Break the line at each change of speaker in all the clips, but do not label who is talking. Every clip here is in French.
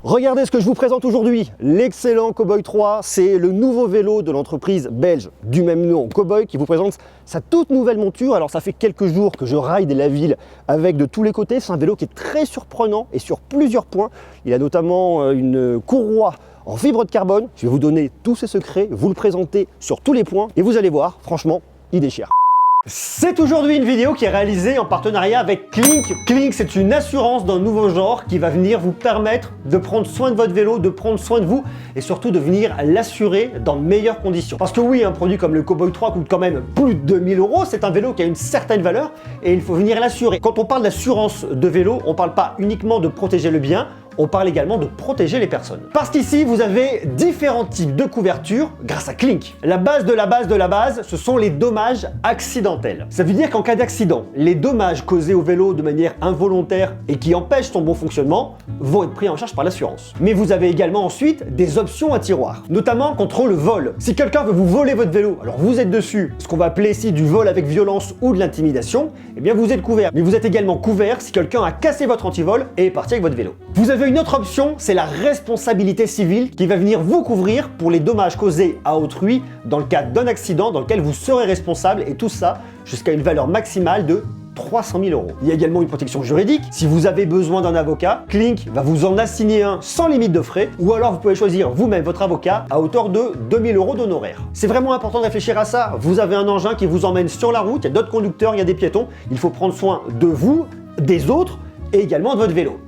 Regardez ce que je vous présente aujourd'hui, l'excellent Cowboy 3, c'est le nouveau vélo de l'entreprise belge du même nom, Cowboy, qui vous présente sa toute nouvelle monture. Alors ça fait quelques jours que je ride la ville avec de tous les côtés, c'est un vélo qui est très surprenant et sur plusieurs points. Il a notamment une courroie en fibre de carbone, je vais vous donner tous ses secrets, vous le présenter sur tous les points et vous allez voir, franchement, il déchire. C'est aujourd'hui une vidéo qui est réalisée en partenariat avec Klink. Klink, c'est une assurance d'un nouveau genre qui va venir vous permettre de prendre soin de votre vélo, de prendre soin de vous et surtout de venir l'assurer dans de meilleures conditions. Parce que oui, un produit comme le Cowboy 3 coûte quand même plus de 2000 €, c'est un vélo qui a une certaine valeur et il faut venir l'assurer. Quand on parle d'assurance de vélo, on ne parle pas uniquement de protéger le bien, on parle également de protéger les personnes. Parce qu'ici, vous avez différents types de couverture grâce à Klink. La base de la base de la base, ce sont les dommages accidentels. Ça veut dire qu'en cas d'accident, les dommages causés au vélo de manière involontaire et qui empêchent son bon fonctionnement vont être pris en charge par l'assurance. Mais vous avez également ensuite des options à tiroir, notamment contre le vol. Si quelqu'un veut vous voler votre vélo, alors vous êtes dessus, ce qu'on va appeler ici du vol avec violence ou de l'intimidation, eh bien vous êtes couvert. Mais vous êtes également couvert si quelqu'un a cassé votre antivol et est parti avec votre vélo. Vous avez une autre option, c'est la responsabilité civile qui va venir vous couvrir pour les dommages causés à autrui dans le cas d'un accident dans lequel vous serez responsable et tout ça jusqu'à une valeur maximale de 300 000 €. Il y a également une protection juridique. Si vous avez besoin d'un avocat, Klink va vous en assigner un sans limite de frais ou alors vous pouvez choisir vous-même votre avocat à hauteur de 2000 € d'honoraires. C'est vraiment important de réfléchir à ça. Vous avez un engin qui vous emmène sur la route, il y a d'autres conducteurs, il y a des piétons. Il faut prendre soin de vous, des autres et également de votre vélo.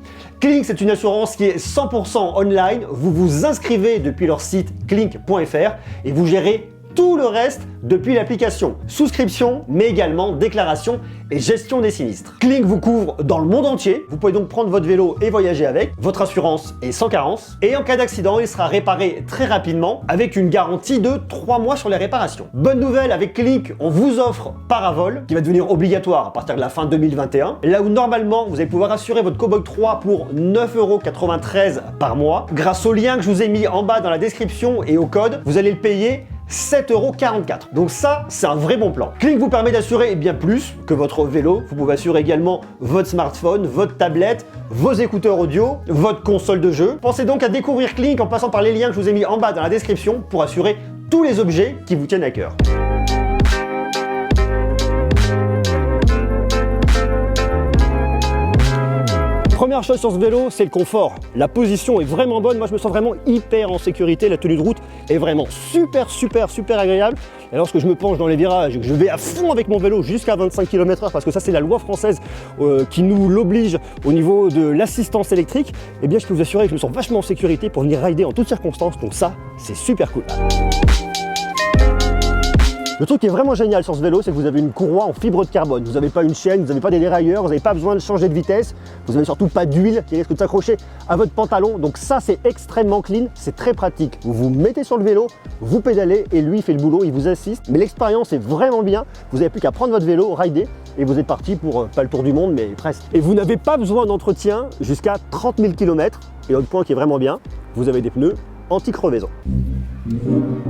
Klink, c'est une assurance qui est 100% online. Vous vous inscrivez depuis leur site klink.fr et vous gérez tout le reste depuis l'application. Souscription, mais également déclaration et gestion des sinistres. Klink vous couvre dans le monde entier. Vous pouvez donc prendre votre vélo et voyager avec. Votre assurance est sans carence. Et en cas d'accident, il sera réparé très rapidement avec une garantie de 3 mois sur les réparations. Bonne nouvelle, avec Klink, on vous offre Paravol, qui va devenir obligatoire à partir de la fin 2021. Là où normalement, vous allez pouvoir assurer votre Cowboy 3 pour 9,93 € par mois. Grâce au lien que je vous ai mis en bas dans la description et au code, vous allez le payer 7,44 €. Donc ça, c'est un vrai bon plan. Klink vous permet d'assurer bien plus que votre vélo. Vous pouvez assurer également votre smartphone, votre tablette, vos écouteurs audio, votre console de jeu. Pensez donc à découvrir Klink en passant par les liens que je vous ai mis en bas dans la description pour assurer tous les objets qui vous tiennent à cœur. Première chose sur ce vélo, c'est le confort. La position est vraiment bonne. Moi, je me sens vraiment hyper en sécurité. La tenue de route est vraiment super agréable. Et lorsque je me penche dans les virages et que je vais à fond avec mon vélo jusqu'à 25 km/h, parce que ça, c'est la loi française qui nous l'oblige au niveau de l'assistance électrique, eh bien, je peux vous assurer que je me sens vachement en sécurité pour venir rider en toutes circonstances. Donc ça, c'est super cool. Le truc qui est vraiment génial sur ce vélo, c'est que vous avez une courroie en fibre de carbone. Vous n'avez pas une chaîne, vous n'avez pas des dérailleurs, vous n'avez pas besoin de changer de vitesse, vous n'avez surtout pas d'huile qui risque de s'accrocher à votre pantalon. Donc ça, c'est extrêmement clean, c'est très pratique. Vous vous mettez sur le vélo, vous pédalez et lui fait le boulot, il vous assiste. Mais l'expérience est vraiment bien. Vous n'avez plus qu'à prendre votre vélo, rider et vous êtes parti pour, pas le tour du monde, mais presque. Et vous n'avez pas besoin d'entretien jusqu'à 30 000 km. Et autre point qui est vraiment bien, vous avez des pneus anti-crevaison.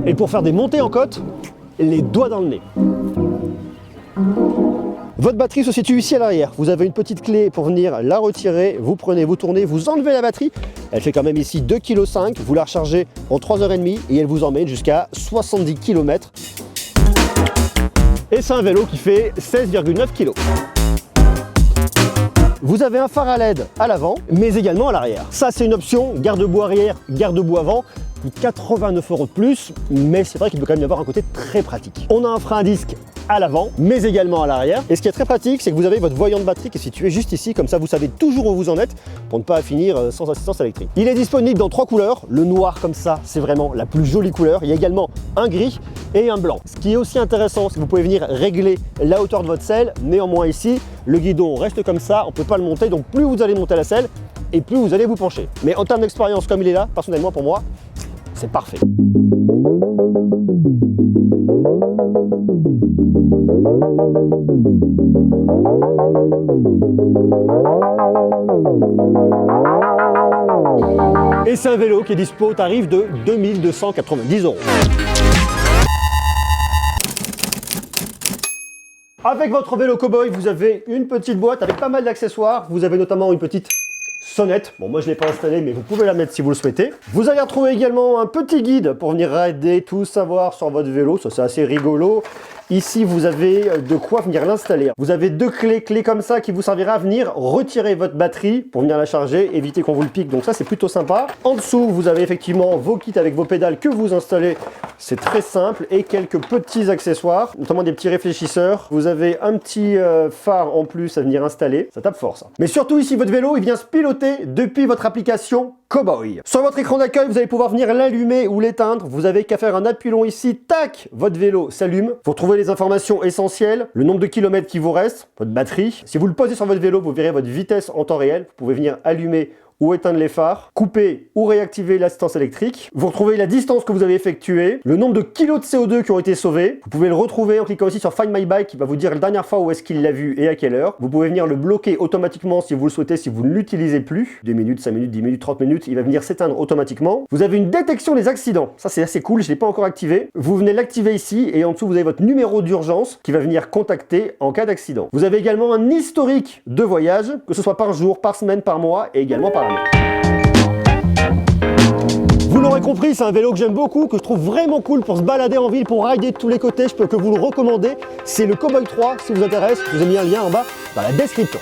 Et pour faire des montées en côte, les doigts dans le nez. Votre batterie se situe ici à l'arrière. Vous avez une petite clé pour venir la retirer. Vous prenez, vous tournez, vous enlevez la batterie. Elle fait quand même ici 2,5 kg. Vous la rechargez en 3h30 et elle vous emmène jusqu'à 70 km. Et c'est un vélo qui fait 16,9 kg. Vous avez un phare à LED à l'avant, mais également à l'arrière. Ça, c'est une option garde-boue arrière, garde-boue avant. Coûte 89 € de plus, mais c'est vrai qu'il peut quand même y avoir un côté très pratique. On a un frein à disque à l'avant, mais également à l'arrière. Et ce qui est très pratique, c'est que vous avez votre voyant de batterie qui est situé juste ici, comme ça vous savez toujours où vous en êtes pour ne pas finir sans assistance électrique. Il est disponible dans 3 couleurs. Le noir comme ça, c'est vraiment la plus jolie couleur. Il y a également un gris et un blanc. Ce qui est aussi intéressant, c'est que vous pouvez venir régler la hauteur de votre selle. Néanmoins ici, le guidon reste comme ça, on ne peut pas le monter, donc plus vous allez monter la selle et plus vous allez vous pencher. Mais en termes d'expérience, comme il est là, personnellement pour moi, c'est parfait. Et c'est un vélo qui est dispo au tarif de 2290 €. Avec votre vélo Cowboy, vous avez une petite boîte avec pas mal d'accessoires. Vous avez notamment une petite sonnette. Bon, moi je ne l'ai pas installée, mais vous pouvez la mettre si vous le souhaitez. Vous allez retrouver également un petit guide pour venir rider, tout savoir sur votre vélo. Ça, c'est assez rigolo. Ici, vous avez de quoi venir l'installer. Vous avez deux clés comme ça qui vous servira à venir retirer votre batterie pour venir la charger, éviter qu'on vous le pique. Donc ça, c'est plutôt sympa. En dessous, vous avez effectivement vos kits avec vos pédales que vous installez. C'est très simple et quelques petits accessoires, notamment des petits réfléchisseurs. Vous avez un petit phare en plus à venir installer. Ça tape fort, ça. Mais surtout ici, votre vélo, il vient se piloter depuis votre application Cowboy. Sur votre écran d'accueil, vous allez pouvoir venir l'allumer ou l'éteindre. Vous avez qu'à faire un appui long ici, tac, votre vélo s'allume. Vous retrouvez les informations essentielles, le nombre de kilomètres qui vous reste, votre batterie. Si vous le posez sur votre vélo, vous verrez votre vitesse en temps réel. Vous pouvez venir allumer ou éteindre les phares, couper ou réactiver l'assistance électrique. Vous retrouvez la distance que vous avez effectuée, le nombre de kilos de CO2 qui ont été sauvés. Vous pouvez le retrouver en cliquant aussi sur Find My Bike qui va vous dire la dernière fois où est-ce qu'il l'a vu et à quelle heure. Vous pouvez venir le bloquer automatiquement si vous le souhaitez, si vous ne l'utilisez plus. 2 minutes, 5 minutes, 10 minutes, 30 minutes, il va venir s'éteindre automatiquement. Vous avez une détection des accidents. Ça, c'est assez cool, je ne l'ai pas encore activé. Vous venez l'activer ici et en dessous, vous avez votre numéro d'urgence qui va venir contacter en cas d'accident. Vous avez également un historique de voyage, que ce soit par jour, par semaine, par mois et également par année. Vous l'aurez compris, c'est un vélo que j'aime beaucoup, que je trouve vraiment cool pour se balader en ville, pour rider de tous les côtés. Je peux que vous le recommander. C'est le Cowboy 3, si vous intéresse. Je vous ai mis un lien en bas dans la description.